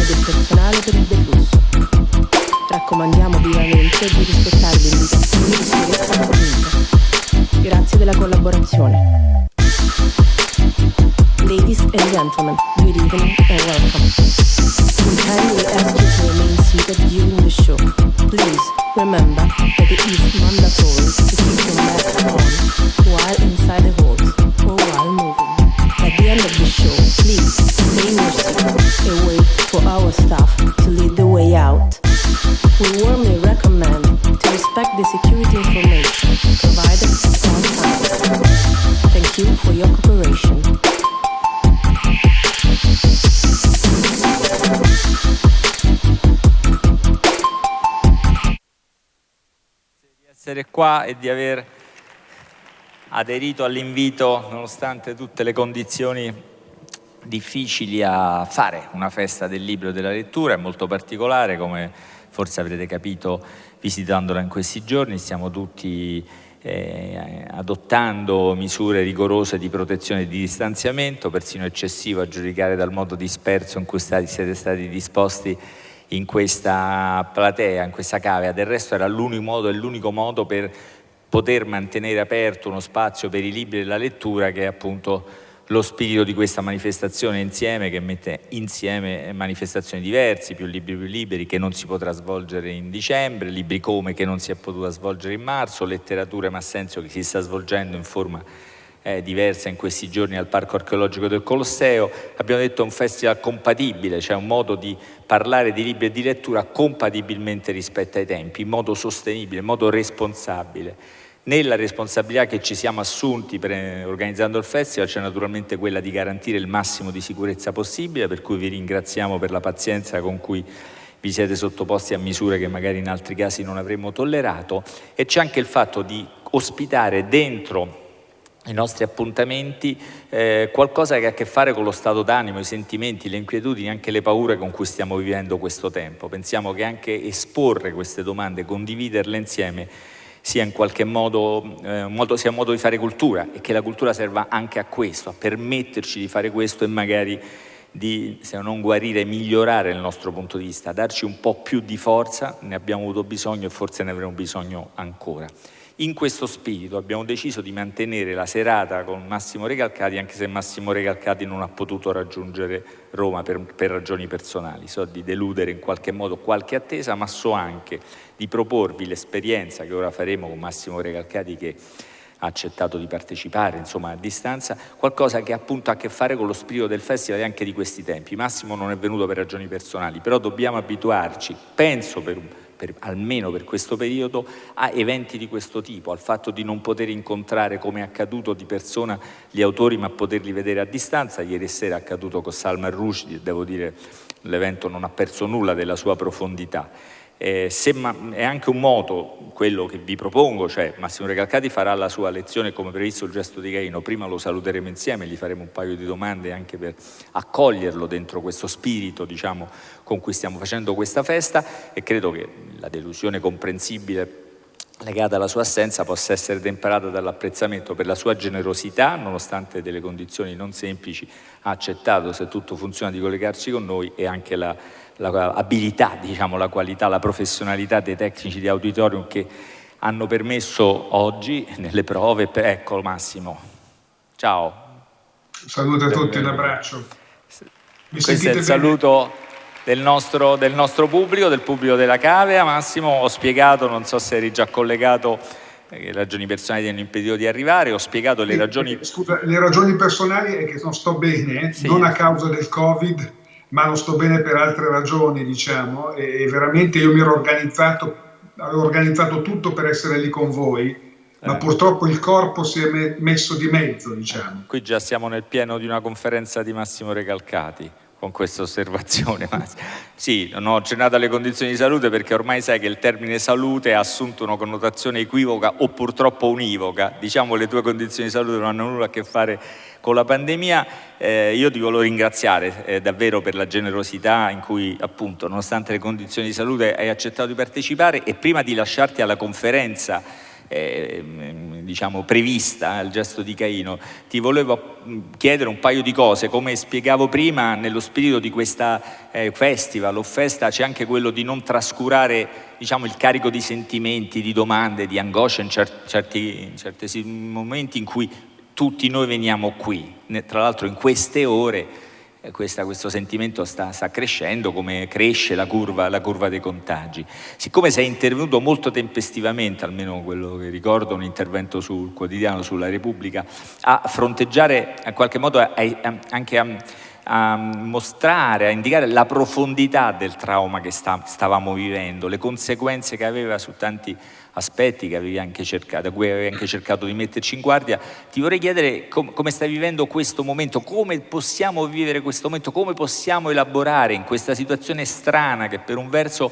del personale per il deflusso. Raccomandiamo vivamente di rispettare le indicazioni di sicurezza fornite. Grazie della collaborazione. Ladies and gentlemen, good evening and welcome. We kindly ask you to remain seated during the show. Please remember that it is mandatory to keep your mask on while inside the halls or while moving. At the end of the show, please stay in your seat and wait for our staff to lead the way out. We warmly recommend to respect the security information provided at all times. Thank you for your cooperation. Di essere qua e di aver aderito all'invito, nonostante tutte le condizioni difficili, a fare una festa del libro e della lettura. È molto particolare, come forse avrete capito visitandola in questi giorni. Stiamo tutti adottando misure rigorose di protezione e di distanziamento, persino eccessivo a giudicare dal modo disperso in cui siete stati disposti in questa platea, in questa cavea. Del resto era l'unico modo per poter mantenere aperto uno spazio per i libri e la lettura, che è appunto lo spirito di questa manifestazione insieme, che mette insieme manifestazioni diverse, più liberi, che non si potrà svolgere in dicembre, libri come che non si è potuta svolgere in marzo, letteratura Massenzio che si sta svolgendo in forma diversa in questi giorni al Parco Archeologico del Colosseo. Abbiamo detto un festival compatibile, cioè un modo di parlare di libri e di lettura compatibilmente rispetto ai tempi, in modo sostenibile, in modo responsabile. Nella responsabilità che ci siamo assunti organizzando il festival c'è naturalmente quella di garantire il massimo di sicurezza possibile, per cui vi ringraziamo per la pazienza con cui vi siete sottoposti a misure che magari in altri casi non avremmo tollerato, e c'è anche il fatto di ospitare dentro i nostri appuntamenti qualcosa che ha a che fare con lo stato d'animo, i sentimenti, le inquietudini, anche le paure con cui stiamo vivendo questo tempo. Pensiamo che anche esporre queste domande, condividerle insieme, sia in qualche modo, sia un modo di fare cultura, e che la cultura serva anche a questo, a permetterci di fare questo e magari di, se non guarire, migliorare il nostro punto di vista, darci un po' più di forza. Ne abbiamo avuto bisogno e forse ne avremo bisogno ancora. In questo spirito abbiamo deciso di mantenere la serata con Massimo Recalcati, anche se Massimo Recalcati non ha potuto raggiungere Roma per ragioni personali. So di deludere in qualche modo qualche attesa, ma so anche di proporvi l'esperienza che ora faremo con Massimo Recalcati, che ha accettato di partecipare, insomma, a distanza, qualcosa che appunto ha a che fare con lo spirito del festival e anche di questi tempi. Massimo non è venuto per ragioni personali, però dobbiamo abituarci, penso almeno per questo periodo, a eventi di questo tipo, al fatto di non poter incontrare, come è accaduto, di persona gli autori, ma poterli vedere a distanza. Ieri sera è accaduto con Salman Rushdie, devo dire l'evento non ha perso nulla della sua profondità. È anche un modo, quello che vi propongo, cioè Massimo Recalcati farà la sua lezione come previsto il gesto di Caino, prima lo saluteremo insieme, gli faremo un paio di domande anche per accoglierlo dentro questo spirito, diciamo, con cui stiamo facendo questa festa, e credo che la delusione comprensibile legata alla sua assenza possa essere temperata dall'apprezzamento per la sua generosità, nonostante delle condizioni non semplici ha accettato, se tutto funziona, di collegarsi con noi, e anche la abilità, diciamo, la qualità, la professionalità dei tecnici di auditorium che hanno permesso oggi nelle prove. Ecco Massimo, ciao. Saluto a tutti, un abbraccio. Questo è il saluto del nostro pubblico, del pubblico della Cavea. Massimo, ho spiegato, non so se eri già collegato, le ragioni personali ti hanno impedito di arrivare, ho spiegato le ragioni... Scusa, le ragioni personali è che non sto bene, sì, non a causa del Covid, ma non sto bene per altre ragioni, diciamo, e veramente io mi ero avevo organizzato tutto per essere lì con voi, ma purtroppo il corpo si è messo di mezzo, diciamo. Qui già siamo nel pieno di una conferenza di Massimo Recalcati, con questa osservazione. Sì, non ho accennato alle condizioni di salute perché ormai sai che il termine salute ha assunto una connotazione equivoca o purtroppo univoca. Diciamo, le tue condizioni di salute non hanno nulla a che fare con la pandemia. Io ti volevo ringraziare davvero per la generosità in cui, appunto, nonostante le condizioni di salute, hai accettato di partecipare, e prima di lasciarti alla conferenza diciamo prevista, il gesto di Caino. Ti volevo chiedere un paio di cose. Come spiegavo prima, nello spirito di questa festival o festa c'è anche quello di non trascurare, diciamo, il carico di sentimenti, di domande, di angoscia in certi momenti in cui tutti noi veniamo qui. Tra l'altro in queste ore questo sentimento sta crescendo, come cresce la curva dei contagi. Siccome sei intervenuto molto tempestivamente, almeno quello che ricordo, un intervento sul quotidiano, sulla Repubblica, a fronteggiare, in qualche modo anche a mostrare, a indicare la profondità del trauma che stavamo vivendo, le conseguenze che aveva su tanti aspetti che avevi anche cercato, a cui avevi anche cercato di metterci in guardia. Ti vorrei chiedere come stai vivendo questo momento, come possiamo vivere questo momento, come possiamo elaborare in questa situazione strana che per un verso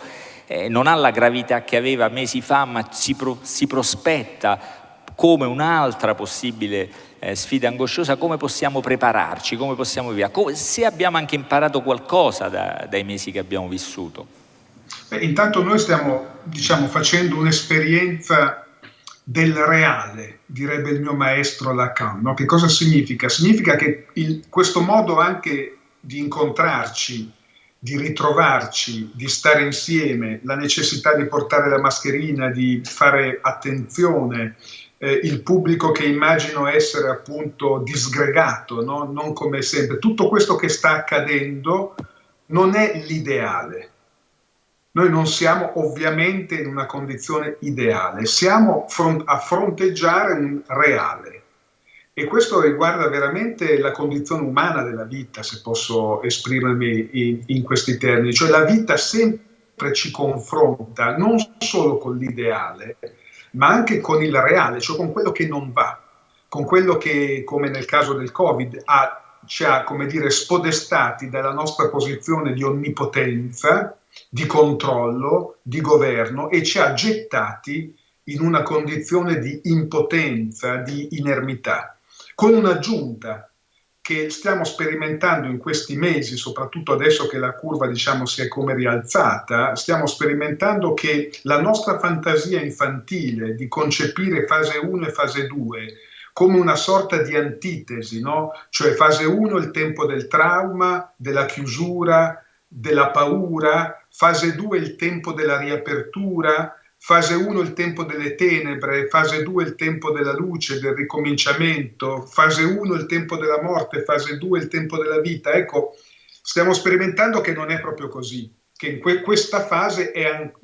non ha la gravità che aveva mesi fa, ma si prospetta come un'altra possibile sfida angosciosa. Come possiamo prepararci, come possiamo vivere, se abbiamo anche imparato qualcosa dai mesi che abbiamo vissuto. Intanto noi stiamo, diciamo, facendo un'esperienza del reale, direbbe il mio maestro Lacan, no? Che cosa significa? Significa che questo modo anche di incontrarci, di ritrovarci, di stare insieme, la necessità di portare la mascherina, di fare attenzione, il pubblico che immagino essere appunto disgregato, no? Non come sempre. Tutto questo che sta accadendo non è l'ideale. Noi non siamo ovviamente in una condizione ideale, siamo a fronteggiare un reale. E questo riguarda veramente la condizione umana della vita, se posso esprimermi in questi termini. Cioè la vita sempre ci confronta non solo con l'ideale, ma anche con il reale, cioè con quello che non va, con quello che, come nel caso del Covid, ci ha, come dire, spodestati dalla nostra posizione di onnipotenza, di controllo, di governo, e ci ha gettati in una condizione di impotenza, di inermità, con un'aggiunta che stiamo sperimentando in questi mesi, soprattutto adesso che la curva, diciamo, si è come rialzata. Stiamo sperimentando che la nostra fantasia infantile di concepire fase 1 e fase 2 come una sorta di antitesi, no? Cioè fase 1 il tempo del trauma, della chiusura, della paura, fase 2 il tempo della riapertura, fase 1 il tempo delle tenebre, fase 2 il tempo della luce, del ricominciamento, fase 1 il tempo della morte, fase 2 il tempo della vita. Ecco, stiamo sperimentando che non è proprio così, che in questa fase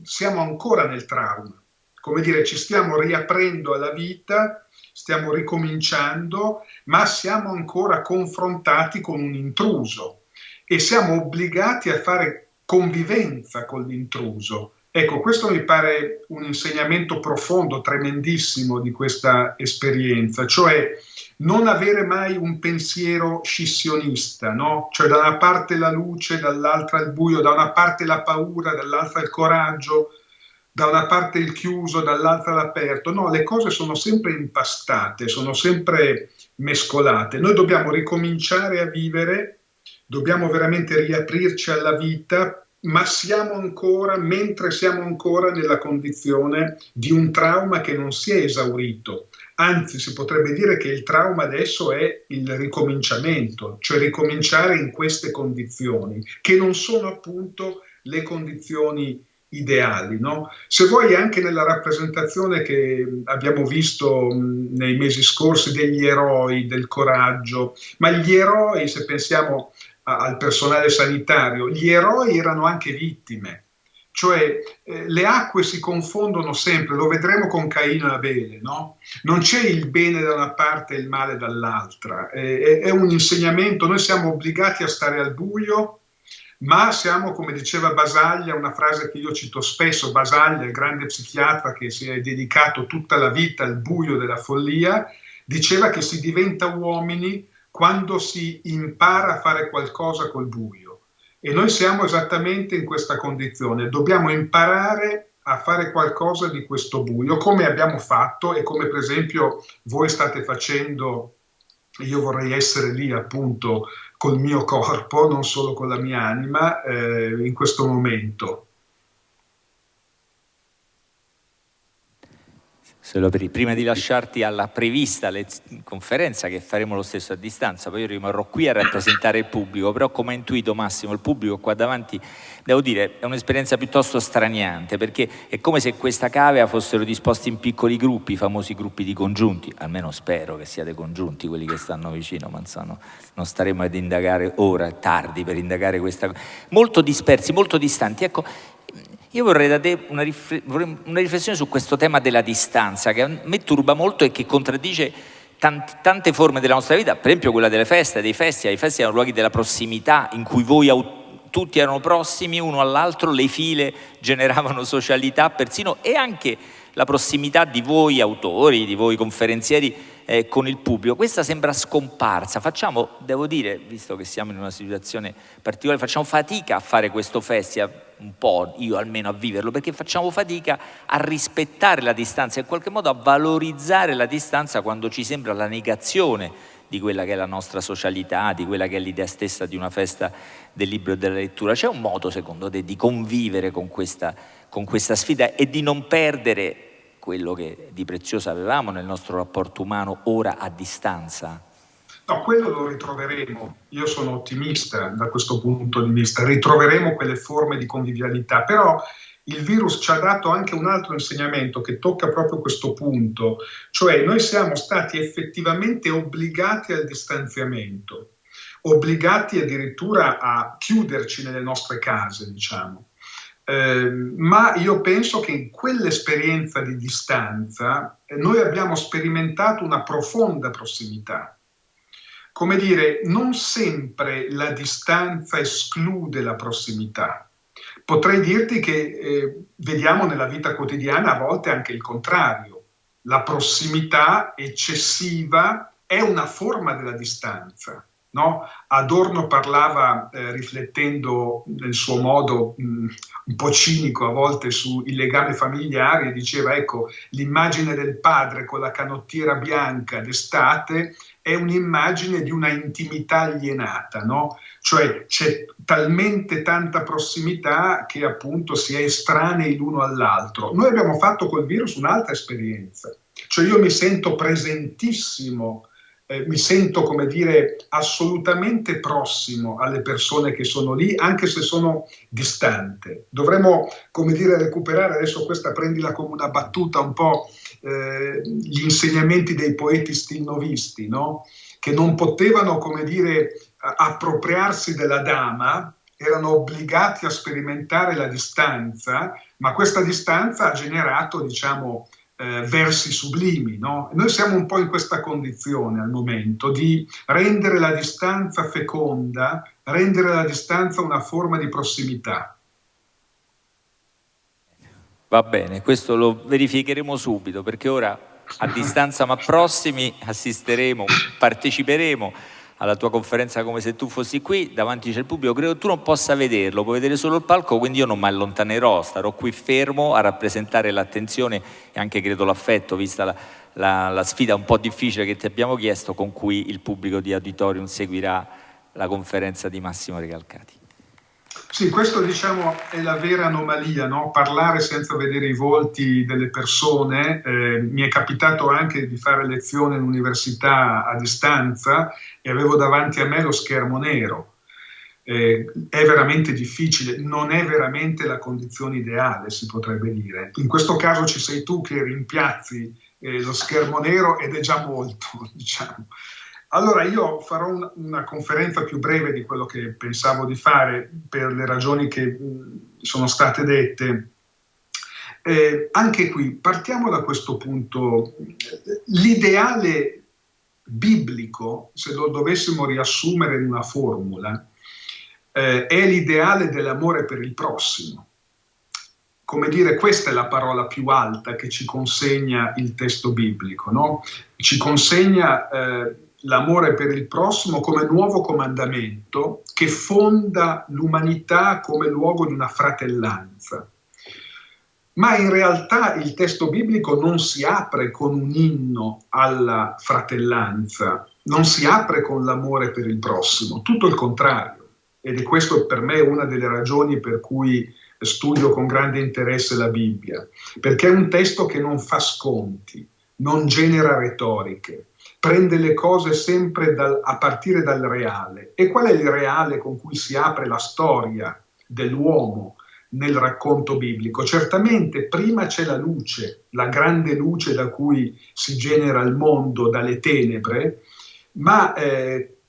siamo ancora nel trauma. Come dire, ci stiamo riaprendo alla vita, stiamo ricominciando, ma siamo ancora confrontati con un intruso e siamo obbligati a fare convivenza con l'intruso. Ecco, questo mi pare un insegnamento profondo, tremendissimo di questa esperienza, cioè non avere mai un pensiero scissionista, no? Cioè da una parte la luce, dall'altra il buio, da una parte la paura, dall'altra il coraggio, da una parte il chiuso, dall'altra l'aperto. No, le cose sono sempre impastate, sono sempre mescolate. Noi dobbiamo ricominciare a vivere, dobbiamo veramente riaprirci alla vita, ma mentre siamo ancora nella condizione di un trauma che non si è esaurito. Anzi, si potrebbe dire che il trauma adesso è il ricominciamento, cioè ricominciare in queste condizioni, che non sono appunto le condizioni ideali, no? Se vuoi, anche nella rappresentazione che abbiamo visto nei mesi scorsi degli eroi, del coraggio, ma gli eroi, se pensiamo al personale sanitario, gli eroi erano anche vittime, cioè le acque si confondono sempre, lo vedremo con Caino e Abele, no? Non c'è il bene da una parte e il male dall'altra, è un insegnamento. Noi siamo obbligati a stare al buio, ma siamo, come diceva Basaglia, una frase che io cito spesso, Basaglia, il grande psichiatra che si è dedicato tutta la vita al buio della follia, diceva che si diventa uomini quando si impara a fare qualcosa col buio. E noi siamo esattamente in questa condizione, dobbiamo imparare a fare qualcosa di questo buio, come abbiamo fatto e come per esempio voi state facendo. Io vorrei essere lì appunto col mio corpo, non solo con la mia anima, in questo momento. Prima di lasciarti alla prevista conferenza, che faremo lo stesso a distanza, poi io rimarrò qui a rappresentare il pubblico, però come ha intuito Massimo, il pubblico qua davanti, devo dire, è un'esperienza piuttosto straniante, perché è come se questa cavea fossero disposti in piccoli gruppi, i famosi gruppi di congiunti, almeno spero che siate congiunti quelli che stanno vicino, ma insomma, non staremo ad indagare ora, è tardi per indagare questa cosa, molto dispersi, molto distanti. Ecco, io vorrei da te una riflessione su questo tema della distanza, che a me turba molto e che contraddice tante forme della nostra vita, per esempio quella delle feste, dei festival. I festival erano luoghi della prossimità, in cui tutti erano prossimi uno all'altro, le file generavano socialità persino, e anche la prossimità di voi autori, di voi conferenzieri con il pubblico. Questa sembra scomparsa. Facciamo, devo dire, visto che siamo in una situazione particolare, facciamo fatica a fare questo festival, un po', io almeno a viverlo, perché facciamo fatica a rispettare la distanza, in qualche modo a valorizzare la distanza quando ci sembra la negazione di quella che è la nostra socialità, di quella che è l'idea stessa di una festa del libro e della lettura. C'è un modo, secondo te, di convivere con questa sfida e di non perdere quello che di prezioso avevamo nel nostro rapporto umano ora a distanza? No, quello lo ritroveremo. Io sono ottimista da questo punto di vista. Ritroveremo quelle forme di convivialità, però il virus ci ha dato anche un altro insegnamento che tocca proprio questo punto, cioè noi siamo stati effettivamente obbligati al distanziamento, obbligati addirittura a chiuderci nelle nostre case, diciamo. Ma io penso che in quell'esperienza di distanza noi abbiamo sperimentato una profonda prossimità. Come dire, non sempre la distanza esclude la prossimità. Potrei dirti che vediamo nella vita quotidiana a volte anche il contrario. La prossimità eccessiva è una forma della distanza. No? Adorno parlava, riflettendo nel suo modo un po' cinico a volte sui legami familiari, e diceva, ecco, l'immagine del padre con la canottiera bianca d'estate è un'immagine di una intimità alienata, no? Cioè c'è talmente tanta prossimità che appunto si è estranei l'uno all'altro. Noi abbiamo fatto col virus un'altra esperienza, cioè io mi sento presentissimo, mi sento, come dire, assolutamente prossimo alle persone che sono lì, anche se sono distante. Dovremmo, come dire, recuperare, adesso questa prendila come una battuta, un po' gli insegnamenti dei poeti stilnovisti, no? Che non potevano, come dire, appropriarsi della dama, erano obbligati a sperimentare la distanza, ma questa distanza ha generato, diciamo, versi sublimi, no? Noi siamo un po' in questa condizione al momento di rendere la distanza feconda, rendere la distanza una forma di prossimità. Va bene, questo lo verificheremo subito, perché ora a distanza ma prossimi assisteremo, parteciperemo alla tua conferenza come se tu fossi qui, davanti c'è il pubblico. Credo tu non possa vederlo, puoi vedere solo il palco, quindi io non mi allontanerò, starò qui fermo a rappresentare l'attenzione e anche credo l'affetto, vista la sfida un po' difficile che ti abbiamo chiesto, con cui il pubblico di Auditorium seguirà la conferenza di Massimo Recalcati. Sì, questo, diciamo, è la vera anomalia, no? Parlare senza vedere i volti delle persone. Mi è capitato anche di fare lezione in università a distanza e avevo davanti a me lo schermo nero. È veramente difficile, non è veramente la condizione ideale, si potrebbe dire. In questo caso ci sei tu che rimpiazzi lo schermo nero ed è già molto, diciamo. Allora io farò una conferenza più breve di quello che pensavo di fare per le ragioni che sono state dette. Anche qui partiamo da questo punto. L'ideale biblico, se lo dovessimo riassumere in una formula, è l'ideale dell'amore per il prossimo. Come dire, questa è la parola più alta che ci consegna il testo biblico, no? Ci consegna l'amore per il prossimo come nuovo comandamento che fonda l'umanità come luogo di una fratellanza. Ma in realtà il testo biblico non si apre con un inno alla fratellanza, non si apre con l'amore per il prossimo, tutto il contrario. Ed è questo per me una delle ragioni per cui studio con grande interesse la Bibbia, perché è un testo che non fa sconti, non genera retoriche, prende le cose sempre a partire dal reale. E qual è il reale con cui si apre la storia dell'uomo nel racconto biblico? Certamente prima c'è la luce, la grande luce da cui si genera il mondo dalle tenebre, ma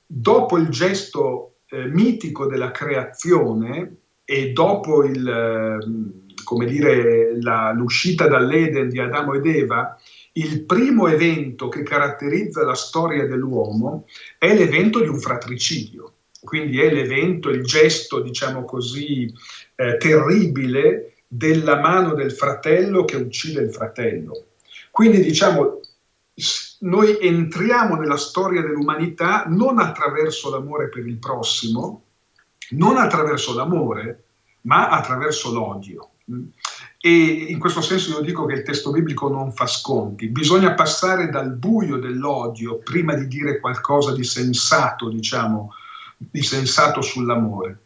dopo il gesto mitico della creazione e dopo l'uscita dall'Eden di Adamo ed Eva, il primo evento che caratterizza la storia dell'uomo è l'evento di un fratricidio. Quindi è l'evento, il gesto, diciamo così, terribile della mano del fratello che uccide il fratello. Quindi, diciamo, noi entriamo nella storia dell'umanità non attraverso l'amore per il prossimo, non attraverso l'amore, ma attraverso l'odio. E in questo senso io dico che il testo biblico non fa sconti, bisogna passare dal buio dell'odio prima di dire qualcosa di sensato, diciamo, di sensato sull'amore.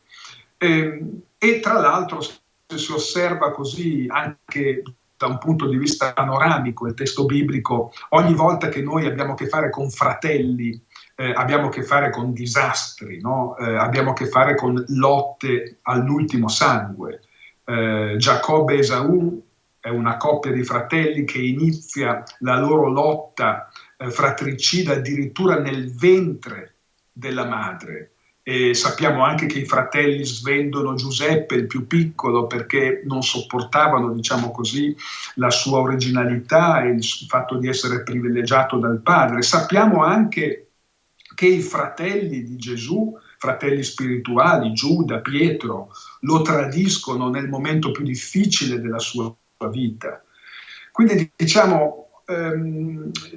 E tra l'altro, se si osserva così anche da un punto di vista panoramico il testo biblico, ogni volta che noi abbiamo a che fare con fratelli, abbiamo a che fare con disastri, no? Abbiamo a che fare con lotte all'ultimo sangue. Giacobbe e Esaù è una coppia di fratelli che inizia la loro lotta fratricida addirittura nel ventre della madre. E sappiamo anche che i fratelli svendono Giuseppe, il più piccolo, perché non sopportavano, diciamo così, la sua originalità e il fatto di essere privilegiato dal padre. Sappiamo anche che i fratelli di Gesù, fratelli spirituali, Giuda, Pietro, lo tradiscono nel momento più difficile della sua vita. Quindi, diciamo,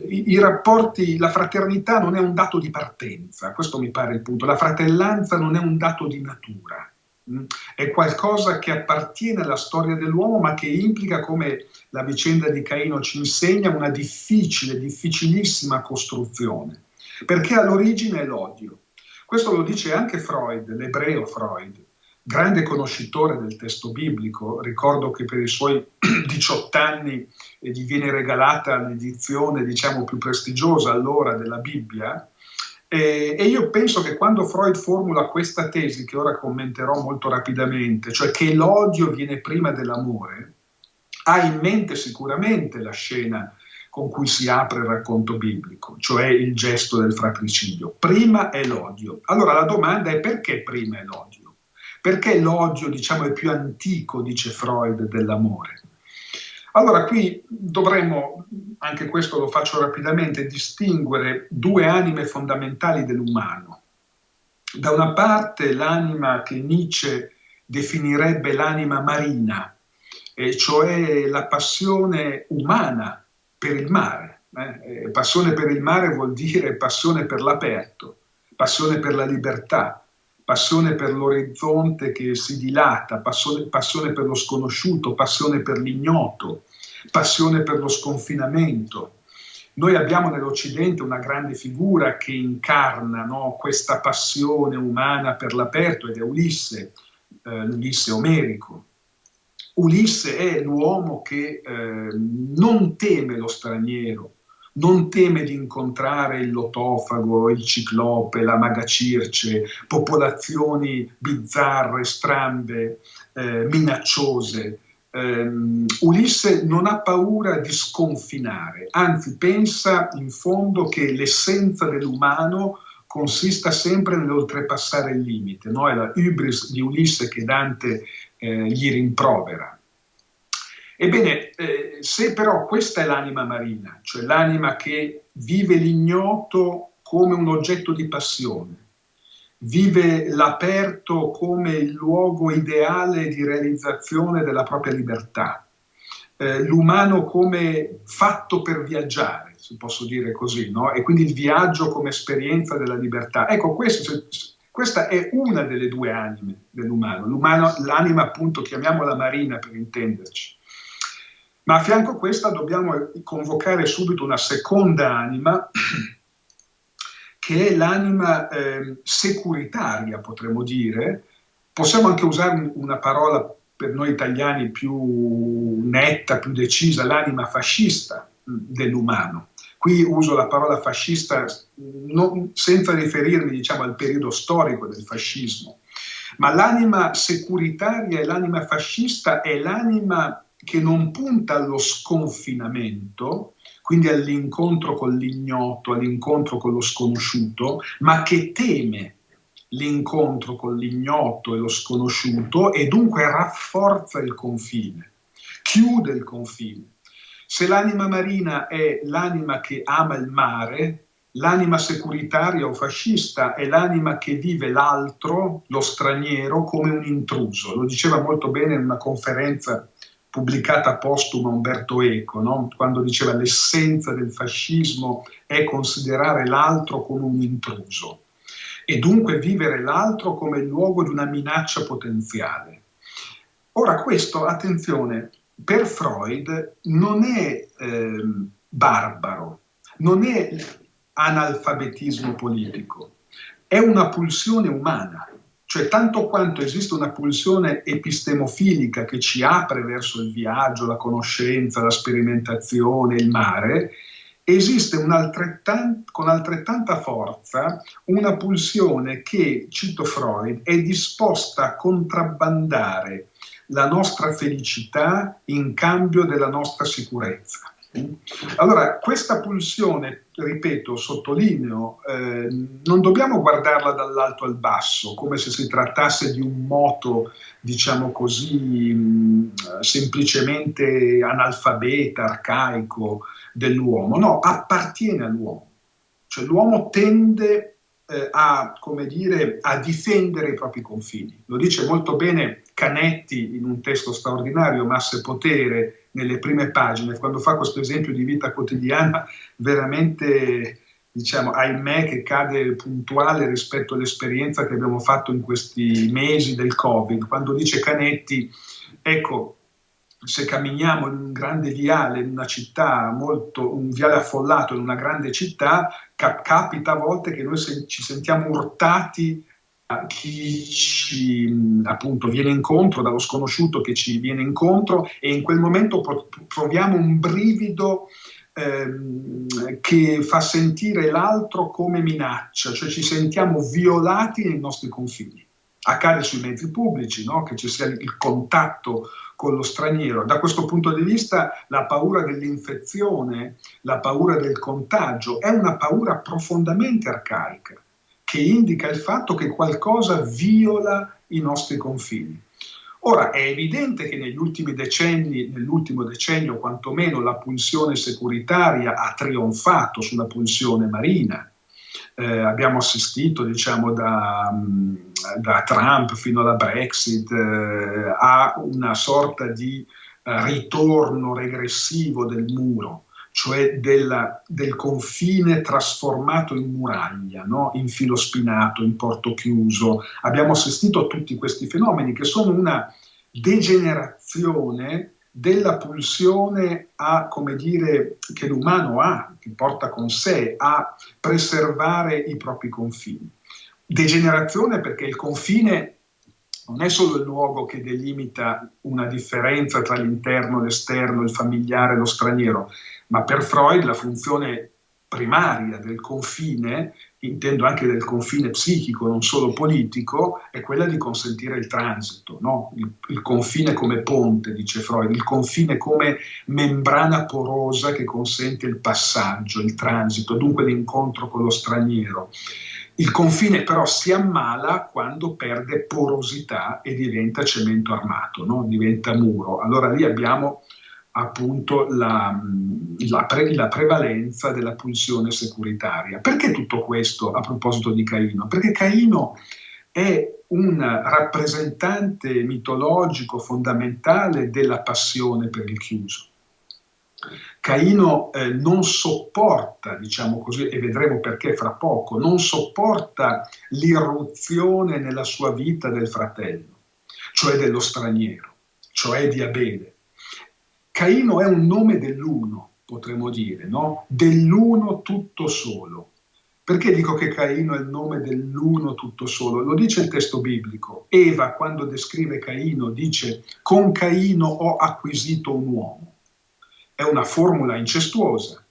i rapporti, la fraternità non è un dato di partenza, questo mi pare il punto. La fratellanza non è un dato di natura, è qualcosa che appartiene alla storia dell'uomo, ma che implica, come la vicenda di Caino ci insegna, una difficilissima costruzione, perché all'origine è l'odio. Questo lo dice anche Freud, l'ebreo Freud, grande conoscitore del testo biblico. Ricordo che per i suoi 18 anni gli viene regalata l'edizione, diciamo, più prestigiosa allora della Bibbia, e io penso che quando Freud formula questa tesi, che ora commenterò molto rapidamente, cioè che l'odio viene prima dell'amore, ha in mente sicuramente la scena con cui si apre il racconto biblico, cioè il gesto del fratricidio. Prima è l'odio. Allora la domanda è: perché prima è l'odio? Perché l'odio, diciamo, è più antico, dice Freud, dell'amore? Allora qui dovremmo, anche questo lo faccio rapidamente, distinguere due anime fondamentali dell'umano. Da una parte l'anima che Nietzsche definirebbe l'anima marina, cioè la passione umana per il mare. Passione per il mare vuol dire passione per l'aperto, passione per la libertà, passione per l'orizzonte che si dilata, passione per lo sconosciuto, passione per l'ignoto, passione per lo sconfinamento. Noi abbiamo nell'Occidente una grande figura che incarna, no, questa passione umana per l'aperto, ed è Ulisse, l'Ulisse omerico. Ulisse è l'uomo che non teme lo straniero, non teme di incontrare il lotofago, il ciclope, la maga Circe, popolazioni bizzarre, strambe, minacciose. Ulisse non ha paura di sconfinare, anzi pensa in fondo che l'essenza dell'umano consista sempre nell'oltrepassare il limite, no? È la hybris di Ulisse che Dante gli rimprovera. Ebbene, se però questa è l'anima marina, cioè l'anima che vive l'ignoto come un oggetto di passione, vive l'aperto come il luogo ideale di realizzazione della propria libertà, l'umano come fatto per viaggiare, se posso dire così, no? E quindi il viaggio come esperienza della libertà. Ecco, questa è una delle due anime dell'umano, l'anima appunto, chiamiamola marina per intenderci. Ma a fianco a questa dobbiamo convocare subito una seconda anima, che è l'anima securitaria, potremmo dire. Possiamo anche usare una parola per noi italiani più netta, più decisa, l'anima fascista dell'umano. Qui uso la parola fascista senza riferirmi, diciamo, al periodo storico del fascismo, ma l'anima securitaria e l'anima fascista è l'anima che non punta allo sconfinamento, quindi all'incontro con l'ignoto, all'incontro con lo sconosciuto, ma che teme l'incontro con l'ignoto e lo sconosciuto e dunque rafforza il confine, chiude il confine. Se l'anima marina è l'anima che ama il mare, l'anima securitaria o fascista è l'anima che vive l'altro, lo straniero, come un intruso. Lo diceva molto bene in una conferenza pubblicata postuma Umberto Eco, no? Quando diceva l'essenza del fascismo è considerare l'altro come un intruso e dunque vivere l'altro come il luogo di una minaccia potenziale. Ora questo, attenzione, per Freud non è barbaro, non è analfabetismo politico, è una pulsione umana. Cioè, tanto quanto esiste una pulsione epistemofilica che ci apre verso il viaggio, la conoscenza, la sperimentazione, il mare, esiste con altrettanta forza una pulsione che, cito Freud, è disposta a contrabbandare la nostra felicità in cambio della nostra sicurezza. Allora, questa pulsione, ripeto, sottolineo, non dobbiamo guardarla dall'alto al basso, come se si trattasse di un moto, diciamo così, semplicemente analfabeta, arcaico dell'uomo. No, appartiene all'uomo. Cioè l'uomo tende come dire, a difendere i propri confini. Lo dice molto bene Canetti in un testo straordinario, Massa e Potere, nelle prime pagine, quando fa questo esempio di vita quotidiana veramente, diciamo, ahimè, che cade puntuale rispetto all'esperienza che abbiamo fatto in questi mesi del Covid, quando dice Canetti, ecco, se camminiamo in un grande viale, in una città un viale affollato in una grande città, capita a volte che noi ci sentiamo urtati da chi ci appunto viene incontro, dallo sconosciuto che ci viene incontro, e in quel momento proviamo un brivido che fa sentire l'altro come minaccia, cioè ci sentiamo violati nei nostri confini. Accade sui mezzi pubblici, no? Che ci sia il contatto con lo straniero. Da questo punto di vista la paura dell'infezione, la paura del contagio è una paura profondamente arcaica che indica il fatto che qualcosa viola i nostri confini. Ora, è evidente che negli ultimi decenni, nell'ultimo decennio quantomeno, la pulsione securitaria ha trionfato sulla pulsione marina. Abbiamo assistito, diciamo, da Trump fino alla Brexit a una sorta di ritorno regressivo del muro, cioè del confine trasformato in muraglia, no? In filo spinato, in porto chiuso. Abbiamo assistito a tutti questi fenomeni che sono una degenerazione della pulsione come dire, che l'umano ha, che porta con sé a preservare i propri confini. Degenerazione perché il confine non è solo il luogo che delimita una differenza tra l'interno, l'esterno, il familiare e lo straniero, ma per Freud la funzione primaria del confine, intendo anche del confine psichico, non solo politico, è quella di consentire il transito, no? Il confine come ponte, dice Freud, il confine come membrana porosa che consente il passaggio, il transito, dunque l'incontro con lo straniero. Il confine però si ammala quando perde porosità e diventa cemento armato, no? Diventa muro. Allora lì abbiamo appunto la prevalenza della pulsione securitaria. Perché tutto questo a proposito di Caino? Perché Caino è un rappresentante mitologico fondamentale della passione per il chiuso. Caino non sopporta, diciamo così, e vedremo perché fra poco, non sopporta l'irruzione nella sua vita del fratello, cioè dello straniero, cioè di Abele. Caino è un nome dell'uno, potremmo dire, no? Dell'uno tutto solo. Perché dico che Caino è il nome dell'uno tutto solo? Lo dice il testo biblico. Eva, quando descrive Caino, dice: con Caino ho acquisito un uomo. È una formula incestuosa,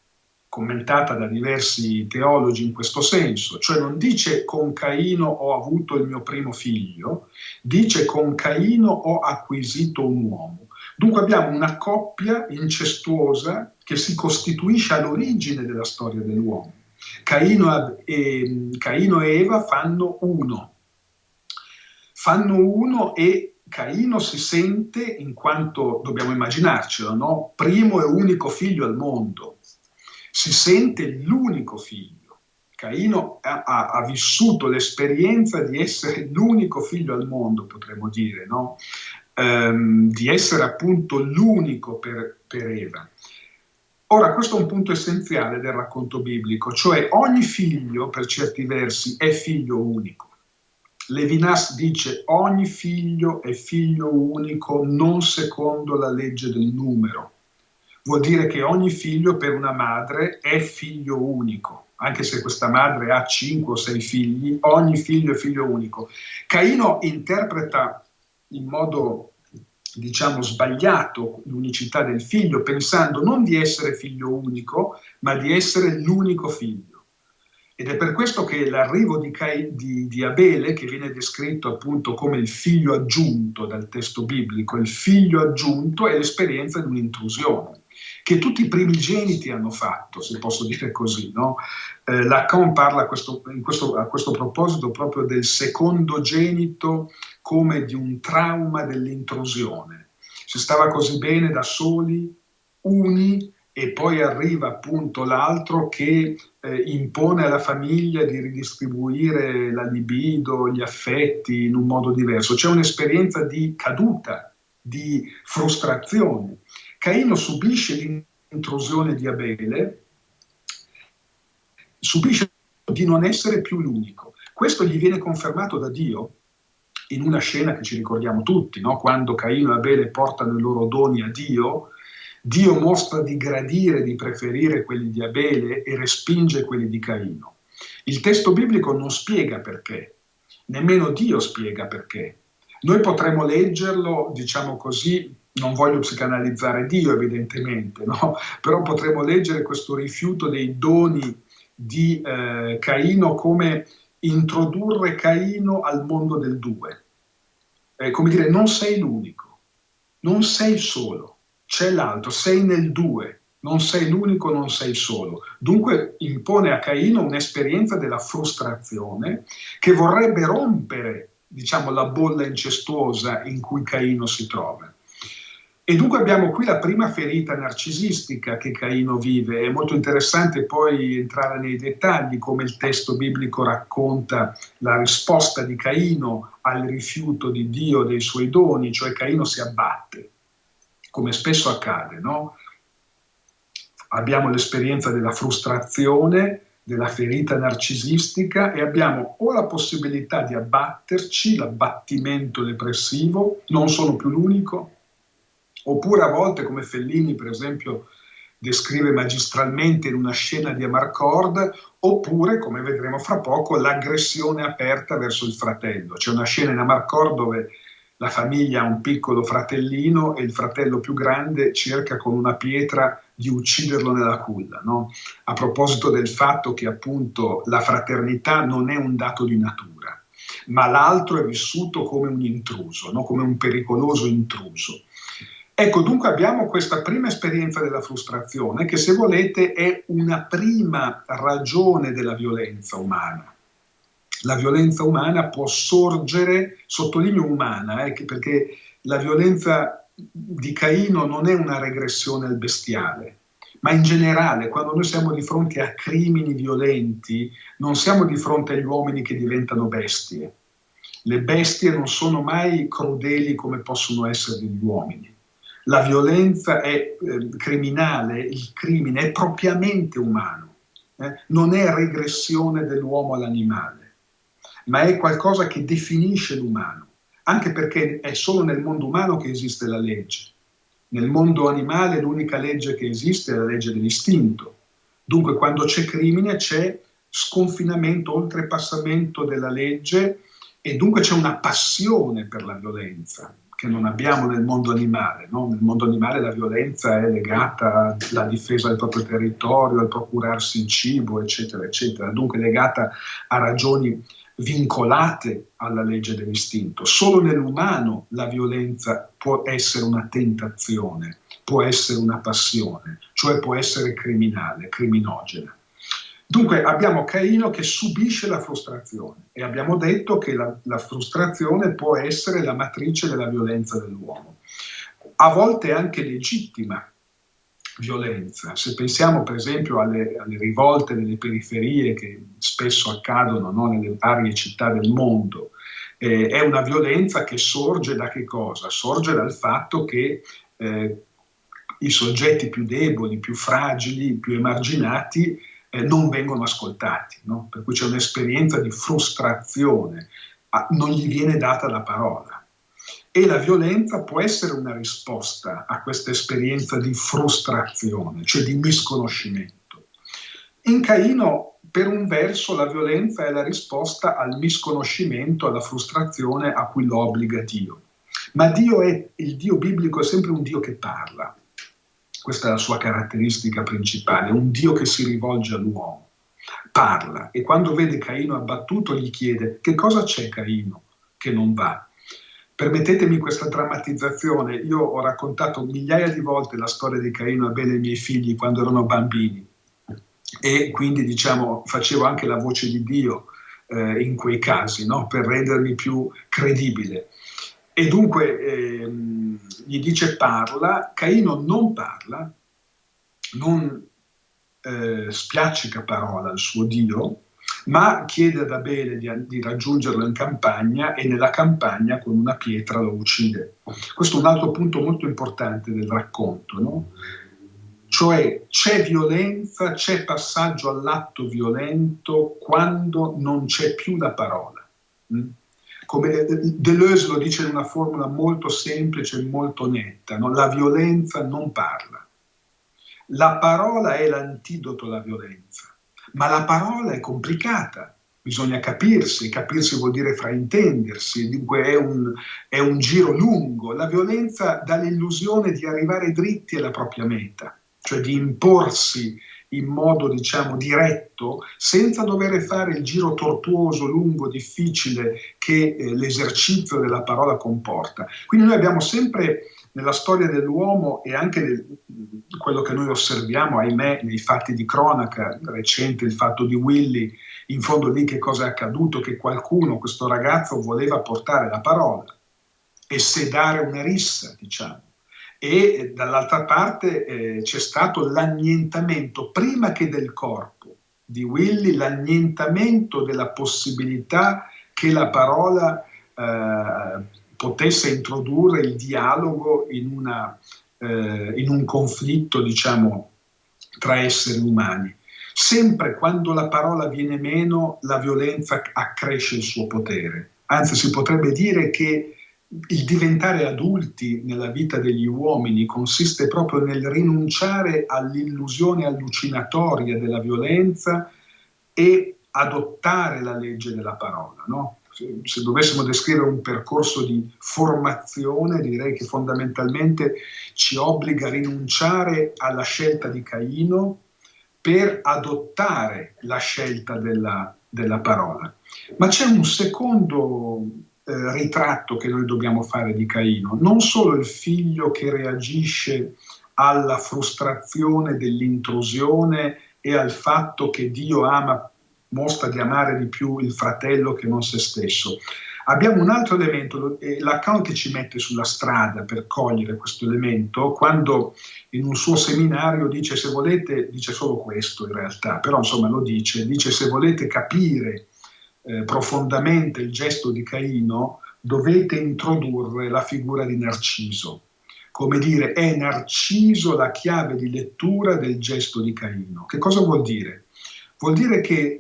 commentata da diversi teologi in questo senso, cioè non dice con Caino ho avuto il mio primo figlio, dice con Caino ho acquisito un uomo. Dunque abbiamo una coppia incestuosa che si costituisce all'origine della storia dell'uomo. Caino e Eva fanno uno e Caino si sente, in quanto dobbiamo immaginarcelo, no? Primo e unico figlio al mondo, si sente l'unico figlio. Caino ha vissuto l'esperienza di essere l'unico figlio al mondo, potremmo dire, no? Di essere appunto l'unico per Eva. Ora, questo è un punto essenziale del racconto biblico, cioè ogni figlio, per certi versi, è figlio unico. Levinas dice: ogni figlio è figlio unico, non secondo la legge del numero. Vuol dire che ogni figlio per una madre è figlio unico, anche se questa madre ha 5 o 6 figli, ogni figlio è figlio unico. Caino interpreta in modo, diciamo, sbagliato l'unicità del figlio, pensando non di essere figlio unico, ma di essere l'unico figlio. Ed è per questo che l'arrivo di Abele, che viene descritto appunto come il figlio aggiunto dal testo biblico, il figlio aggiunto è l'esperienza di un'intrusione, che tutti i primigeniti hanno fatto, se posso dire così, no? Lacan parla a questo proposito proprio del secondogenito come di un trauma dell'intrusione. Si stava così bene da soli, uni, e poi arriva appunto l'altro che impone alla famiglia di ridistribuire la libido, gli affetti in un modo diverso. C'è un'esperienza di caduta, di frustrazione. Caino subisce l'intrusione di Abele, subisce di non essere più l'unico. Questo gli viene confermato da Dio in una scena che ci ricordiamo tutti, no? Quando Caino e Abele portano i loro doni a Dio, Dio mostra di gradire, di preferire quelli di Abele e respinge quelli di Caino. Il testo biblico non spiega perché, nemmeno Dio spiega perché. Noi potremmo leggerlo, diciamo così, non voglio psicanalizzare Dio evidentemente, no? Però potremmo leggere questo rifiuto dei doni di Caino come introdurre Caino al mondo del due. Come dire, non sei l'unico, non sei solo. C'è l'altro, sei nel due, non sei l'unico, non sei solo. Dunque impone a Caino un'esperienza della frustrazione che vorrebbe rompere, diciamo, la bolla incestuosa in cui Caino si trova. E dunque abbiamo qui la prima ferita narcisistica che Caino vive. È molto interessante poi entrare nei dettagli, come il testo biblico racconta la risposta di Caino al rifiuto di Dio dei suoi doni, cioè Caino si abbatte, come spesso accade, no? Abbiamo l'esperienza della frustrazione, della ferita narcisistica e abbiamo o la possibilità di abbatterci, l'abbattimento depressivo, non sono più l'unico, oppure a volte, come Fellini per esempio descrive magistralmente in una scena di Amarcord, oppure, come vedremo fra poco, l'aggressione aperta verso il fratello. C'è una scena in Amarcord dove la famiglia ha un piccolo fratellino e il fratello più grande cerca con una pietra di ucciderlo nella culla, no? A proposito del fatto che appunto la fraternità non è un dato di natura, ma l'altro è vissuto come un intruso, no? Come un pericoloso intruso. Ecco, dunque abbiamo questa prima esperienza della frustrazione che, se volete, è una prima ragione della violenza umana. La violenza umana può sorgere, sottolineo umana, perché la violenza di Caino non è una regressione al bestiale, ma in generale, quando noi siamo di fronte a crimini violenti, non siamo di fronte agli uomini che diventano bestie. Le bestie non sono mai crudeli come possono essere gli uomini. La violenza è criminale, il crimine è propriamente umano, non è regressione dell'uomo all'animale, ma è qualcosa che definisce l'umano, anche perché è solo nel mondo umano che esiste la legge. Nel mondo animale l'unica legge che esiste è la legge dell'istinto. Dunque quando c'è crimine c'è sconfinamento, oltrepassamento della legge, e dunque c'è una passione per la violenza che non abbiamo nel mondo animale, no? Nel mondo animale la violenza è legata alla difesa del proprio territorio, al procurarsi il cibo, eccetera, eccetera, dunque legata a ragioni vincolate alla legge dell'istinto. Solo nell'umano la violenza può essere una tentazione, può essere una passione, cioè può essere criminale, criminogena. Dunque abbiamo Caino che subisce la frustrazione e abbiamo detto che la frustrazione può essere la matrice della violenza dell'uomo. A volte anche legittima violenza. Se pensiamo per esempio alle rivolte nelle periferie che spesso accadono, no, nelle varie città del mondo, è una violenza che sorge da che cosa? Sorge dal fatto che i soggetti più deboli, più fragili, più emarginati non vengono ascoltati, no? Per cui c'è un'esperienza di frustrazione, non gli viene data la parola. E la violenza può essere una risposta a questa esperienza di frustrazione, cioè di misconoscimento. In Caino, per un verso, la violenza è la risposta al misconoscimento, alla frustrazione a cui lo obbliga Dio. Ma il Dio biblico è sempre un Dio che parla. Questa è la sua caratteristica principale, un Dio che si rivolge all'uomo, parla, e quando vede Caino abbattuto gli chiede: che cosa c'è, Caino, che non va? Permettetemi questa drammatizzazione, io ho raccontato migliaia di volte la storia di Caino a Abele ai miei figli quando erano bambini, e quindi diciamo facevo anche la voce di Dio in quei casi, no? Per rendermi più credibile. E dunque gli dice parla, Caino non parla, non spiaccica parola al suo Dio, ma chiede ad Abele di raggiungerlo in campagna, e nella campagna con una pietra lo uccide. Questo è un altro punto molto importante del racconto, no? Cioè c'è violenza, c'è passaggio all'atto violento quando non c'è più la parola. Come Deleuze lo dice in una formula molto semplice e molto netta, no? La violenza non parla. La parola è l'antidoto alla violenza, ma la parola è complicata, bisogna capirsi vuol dire fraintendersi, dunque è un giro lungo. La violenza dà l'illusione di arrivare dritti alla propria meta, cioè di imporsi in modo, diciamo, diretto, senza dover fare il giro tortuoso, lungo, difficile che l'esercizio della parola comporta. Quindi noi abbiamo sempre nella storia dell'uomo, e anche quello che noi osserviamo, ahimè, nei fatti di cronaca recente, il fatto di Willy, in fondo lì che cosa è accaduto? Che qualcuno, questo ragazzo, voleva portare la parola e sedare una rissa, diciamo. E dall'altra parte c'è stato l'annientamento, prima che del corpo di Willy, l'annientamento della possibilità che la parola potesse introdurre il dialogo in un conflitto, diciamo, tra esseri umani. Sempre quando la parola viene meno, la violenza accresce il suo potere. Anzi, si potrebbe dire che il diventare adulti nella vita degli uomini consiste proprio nel rinunciare all'illusione allucinatoria della violenza e adottare la legge della parola, no? Se dovessimo descrivere un percorso di formazione, direi che fondamentalmente ci obbliga a rinunciare alla scelta di Caino per adottare la scelta della parola. Ma c'è un secondo ritratto che noi dobbiamo fare di Caino, non solo il figlio che reagisce alla frustrazione dell'intrusione e al fatto che Dio mostra di amare di più il fratello che non se stesso. Abbiamo un altro elemento, Lacan che ci mette sulla strada per cogliere questo elemento, quando in un suo seminario dice, se volete, dice solo questo in realtà, però insomma lo dice se volete capire profondamente il gesto di Caino, dovete introdurre la figura di Narciso. Come dire, è Narciso la chiave di lettura del gesto di Caino. Che cosa vuol dire? Vuol dire che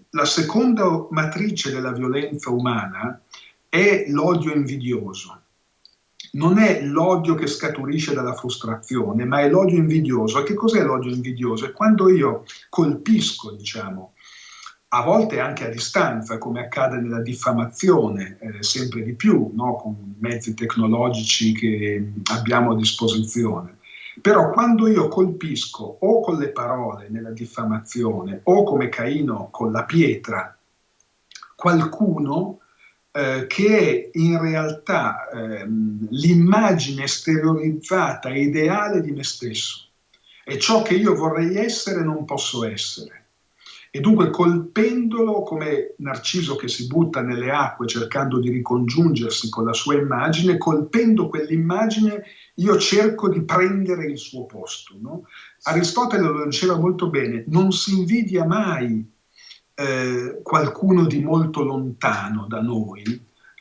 la seconda matrice della violenza umana è l'odio invidioso. Non è l'odio che scaturisce dalla frustrazione, ma è l'odio invidioso. E che cos'è l'odio invidioso? È quando io colpisco, diciamo, a volte anche a distanza, come accade nella diffamazione, sempre di più, no? Con i mezzi tecnologici che abbiamo a disposizione. Però quando io colpisco o con le parole nella diffamazione o come Caino con la pietra qualcuno che è in realtà l'immagine esteriorizzata e ideale di me stesso, è ciò che io vorrei essere e non posso essere. E dunque colpendolo come Narciso che si butta nelle acque cercando di ricongiungersi con la sua immagine, colpendo quell'immagine io cerco di prendere il suo posto, no? Aristotele lo diceva molto bene, non si invidia mai qualcuno di molto lontano da noi,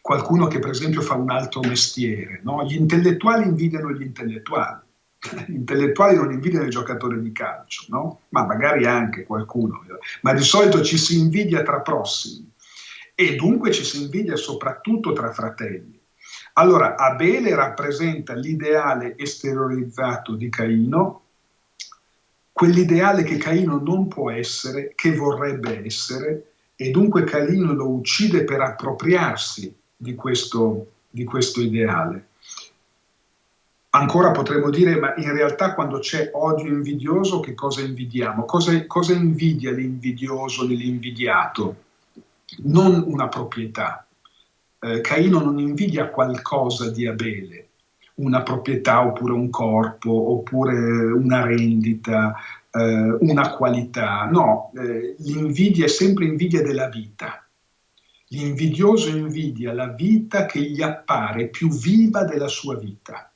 qualcuno che per esempio fa un altro mestiere, no? Gli intellettuali invidiano gli intellettuali. Gli intellettuali non invidiano i giocatori di calcio, no? Ma magari anche qualcuno, ma di solito ci si invidia tra prossimi e dunque ci si invidia soprattutto tra fratelli. Allora Abele rappresenta l'ideale esteriorizzato di Caino, quell'ideale che Caino non può essere, che vorrebbe essere, e dunque Caino lo uccide per appropriarsi di questo ideale. Ancora potremmo dire, ma in realtà quando c'è odio invidioso, che cosa invidiamo? Cosa invidia l'invidioso nell'invidiato? Non una proprietà. Caino non invidia qualcosa di Abele, una proprietà oppure un corpo, oppure una rendita, una qualità. No, l'invidia è sempre invidia della vita. L'invidioso invidia la vita che gli appare più viva della sua vita,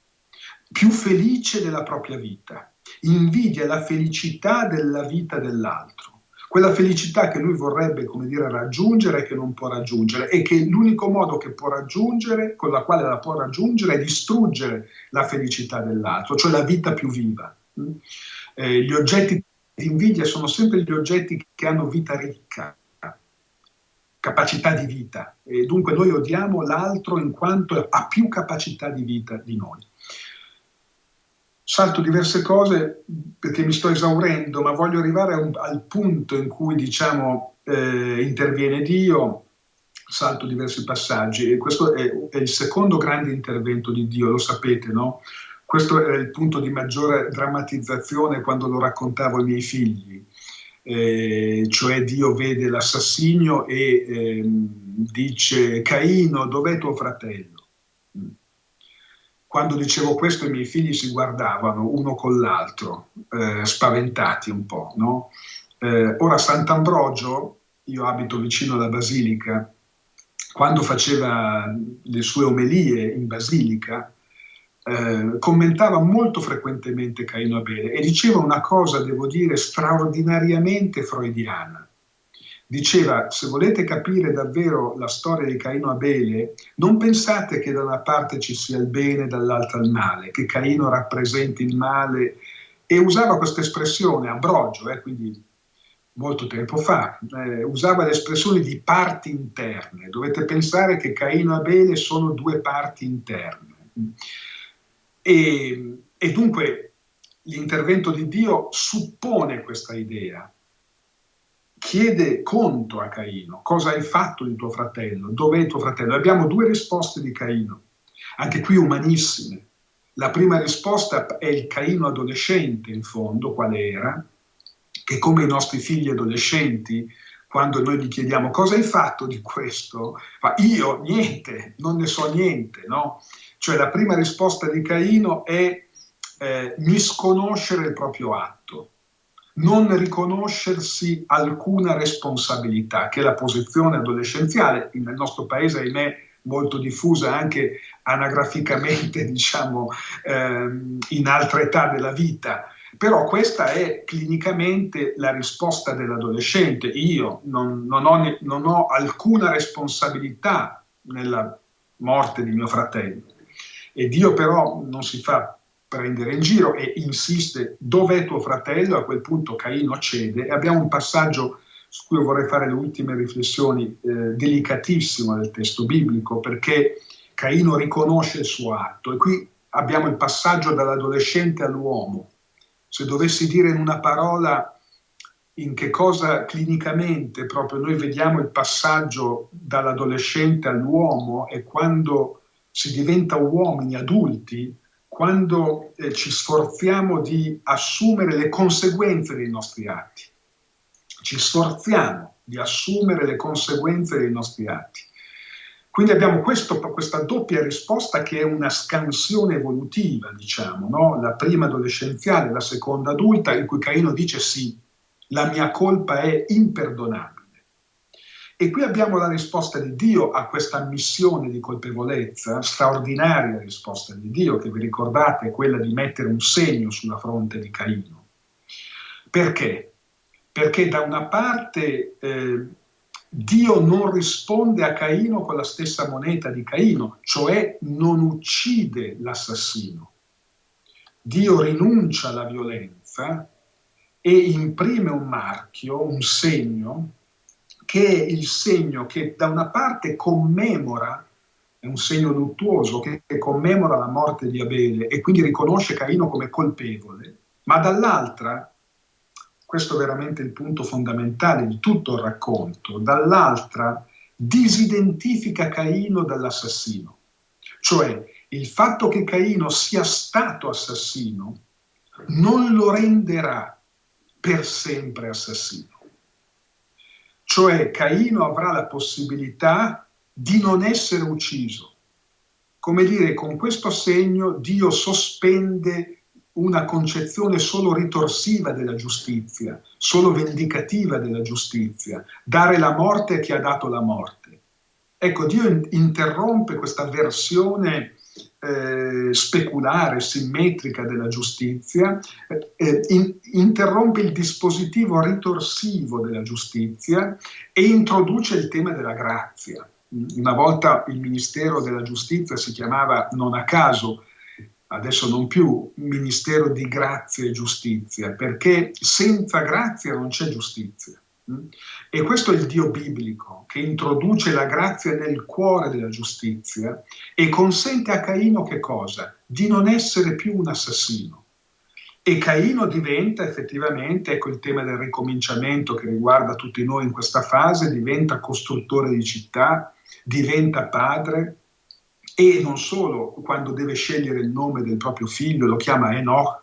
più felice della propria vita, invidia la felicità della vita dell'altro, quella felicità che lui vorrebbe, come dire, raggiungere e che non può raggiungere, e che l'unico modo che può raggiungere, con la quale la può raggiungere, è distruggere la felicità dell'altro, cioè la vita più viva. Gli oggetti di invidia sono sempre gli oggetti che hanno vita ricca, capacità di vita, e dunque noi odiamo l'altro in quanto ha più capacità di vita di noi. Salto diverse cose perché mi sto esaurendo, ma voglio arrivare al punto in cui, diciamo, interviene Dio. Salto diversi passaggi e questo è il secondo grande intervento di Dio, lo sapete, no? Questo era il punto di maggiore drammatizzazione quando lo raccontavo ai miei figli, cioè Dio vede l'assassinio e dice: Caino, dov'è tuo fratello? Quando dicevo questo i miei figli si guardavano uno con l'altro, spaventati un po', no? Ora Sant'Ambrogio, io abito vicino alla Basilica, quando faceva le sue omelie in Basilica, commentava molto frequentemente Caino Abele e diceva una cosa, devo dire, straordinariamente freudiana. Diceva: se volete capire davvero la storia di Caino Abele, non pensate che da una parte ci sia il bene e dall'altra il male, che Caino rappresenti il male, e usava questa espressione, Ambrogio, quindi molto tempo fa, usava l'espressione di parti interne. Dovete pensare che Caino e Abele sono due parti interne. E dunque l'intervento di Dio suppone questa idea. Chiede conto a Caino: cosa hai fatto di tuo fratello? Dov'è tuo fratello? Abbiamo due risposte di Caino, anche qui umanissime. La prima risposta è il Caino adolescente, in fondo, quale era, che come i nostri figli adolescenti, quando noi gli chiediamo cosa hai fatto di questo, fa: io niente, non ne so niente, no? Cioè la prima risposta di Caino è misconoscere il proprio atto, non riconoscersi alcuna responsabilità, che è la posizione adolescenziale, nel nostro paese, ahimè, molto diffusa anche anagraficamente, diciamo, in altre età della vita. Però questa è clinicamente la risposta dell'adolescente: io non ho alcuna responsabilità nella morte di mio fratello. E Dio però non si fa prendere in giro e insiste: dov'è tuo fratello? A quel punto Caino cede e abbiamo un passaggio su cui vorrei fare le ultime riflessioni, delicatissimo del testo biblico, perché Caino riconosce il suo atto e qui abbiamo il passaggio dall'adolescente all'uomo. Se dovessi dire in una parola in che cosa clinicamente proprio noi vediamo il passaggio dall'adolescente all'uomo e quando si diventa uomini adulti, quando ci sforziamo di assumere le conseguenze dei nostri atti. Ci sforziamo di assumere le conseguenze dei nostri atti. Quindi abbiamo questa doppia risposta che è una scansione evolutiva, diciamo, no? La prima adolescenziale, la seconda adulta, in cui Caino dice sì, la mia colpa è imperdonabile. E qui abbiamo la risposta di Dio a questa ammissione di colpevolezza, straordinaria risposta di Dio, che vi ricordate è quella di mettere un segno sulla fronte di Caino. Perché? Perché da una parte Dio non risponde a Caino con la stessa moneta di Caino, cioè non uccide l'assassino. Dio rinuncia alla violenza e imprime un marchio, un segno, che è il segno che da una parte commemora, è un segno luttuoso, che commemora la morte di Abele e quindi riconosce Caino come colpevole, ma dall'altra, questo è veramente il punto fondamentale di tutto il racconto, dall'altra disidentifica Caino dall'assassino. Cioè il fatto che Caino sia stato assassino non lo renderà per sempre assassino. Cioè Caino avrà la possibilità di non essere ucciso. Come dire, con questo segno Dio sospende una concezione solo ritorsiva della giustizia, solo vendicativa della giustizia, dare la morte a chi ha dato la morte. Ecco, Dio interrompe questa versione speculare, simmetrica della giustizia, interrompe il dispositivo ritorsivo della giustizia e introduce il tema della grazia. Una volta il Ministero della Giustizia si chiamava, non a caso, adesso non più, Ministero di Grazia e Giustizia, perché senza grazia non c'è giustizia. E questo è il Dio biblico, che introduce la grazia nel cuore della giustizia e consente a Caino che cosa? Di non essere più un assassino. E Caino diventa effettivamente, ecco il tema del ricominciamento che riguarda tutti noi in questa fase, diventa costruttore di città, diventa padre e non solo, quando deve scegliere il nome del proprio figlio lo chiama Enoch,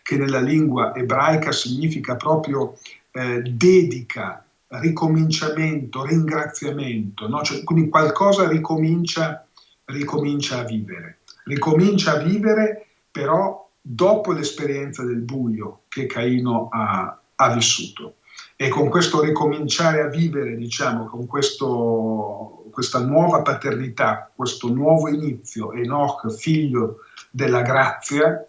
che nella lingua ebraica significa proprio dedica, ricominciamento, ringraziamento, no? Cioè, quindi qualcosa ricomincia a vivere. Ricomincia a vivere però dopo l'esperienza del buio che Caino ha vissuto. E con questo ricominciare a vivere, diciamo, con questa nuova paternità, questo nuovo inizio, Enoch, figlio della grazia,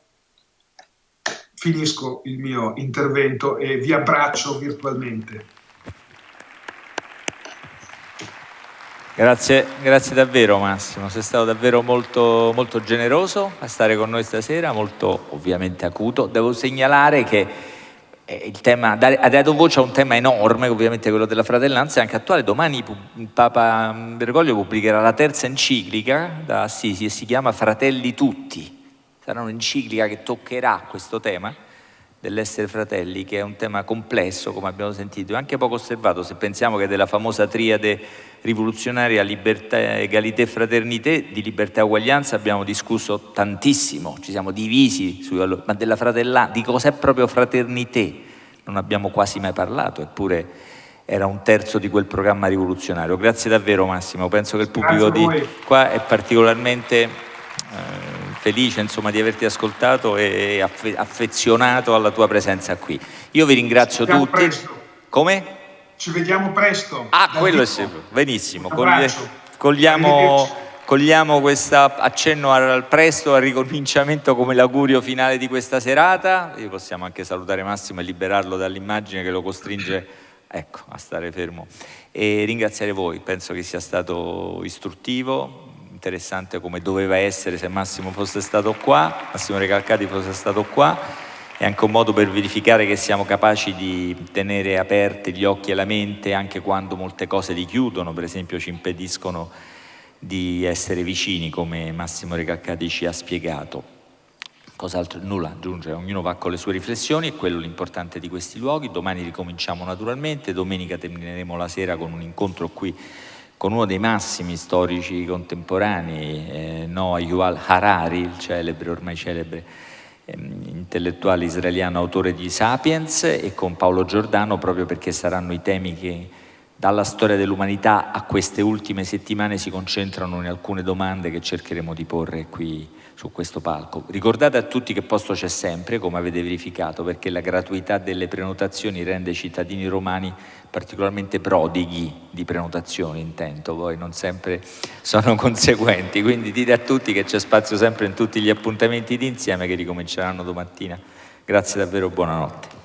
finisco il mio intervento e vi abbraccio virtualmente. Grazie davvero Massimo, sei stato davvero molto, molto generoso a stare con noi stasera, molto ovviamente acuto. Devo segnalare che il tema, ha dato voce a un tema enorme, ovviamente quello della fratellanza, è anche attuale. Domani il Papa Bergoglio pubblicherà la terza enciclica da Assisi e si chiama Fratelli Tutti. Sarà un'enciclica che toccherà questo tema dell'essere fratelli, che è un tema complesso, come abbiamo sentito, e anche poco osservato, se pensiamo che della famosa triade rivoluzionaria libertà, egalité, fraternité, di libertà e uguaglianza abbiamo discusso tantissimo, ci siamo divisi, ma della fratellanza, di cos'è proprio fraternité, non abbiamo quasi mai parlato, eppure era un terzo di quel programma rivoluzionario. Grazie davvero Massimo, penso che il pubblico di qua è particolarmente felice insomma di averti ascoltato e affezionato alla tua presenza qui. Io vi ringrazio tutti. Presto. Come? Ci vediamo presto. Quello è sicuro. Benissimo. Cogliamo questo accenno al presto, al ricominciamento come l'augurio finale di questa serata. Io possiamo anche salutare Massimo e liberarlo dall'immagine che lo costringe a stare fermo. E ringraziare voi, penso che sia stato istruttivo, interessante come doveva essere se Massimo fosse stato qua, Massimo Recalcati fosse stato qua, è anche un modo per verificare che siamo capaci di tenere aperti gli occhi e la mente anche quando molte cose li chiudono, per esempio ci impediscono di essere vicini, come Massimo Recalcati ci ha spiegato. Cos'altro? Nulla, aggiungere, ognuno va con le sue riflessioni, è quello l'importante di questi luoghi. Domani ricominciamo naturalmente, domenica termineremo la sera con un incontro qui con uno dei massimi storici contemporanei, Noah Yuval Harari, il celebre, ormai celebre intellettuale israeliano, autore di Sapiens, e con Paolo Giordano, proprio perché saranno i temi che dalla storia dell'umanità a queste ultime settimane si concentrano in alcune domande che cercheremo di porre qui su questo palco. Ricordate a tutti che posto c'è sempre, come avete verificato, perché la gratuità delle prenotazioni rende i cittadini romani particolarmente prodighi di prenotazioni, intendo, poi non sempre sono conseguenti, quindi dite a tutti che c'è spazio sempre in tutti gli appuntamenti d'insieme che ricominceranno domattina. Grazie davvero, buonanotte.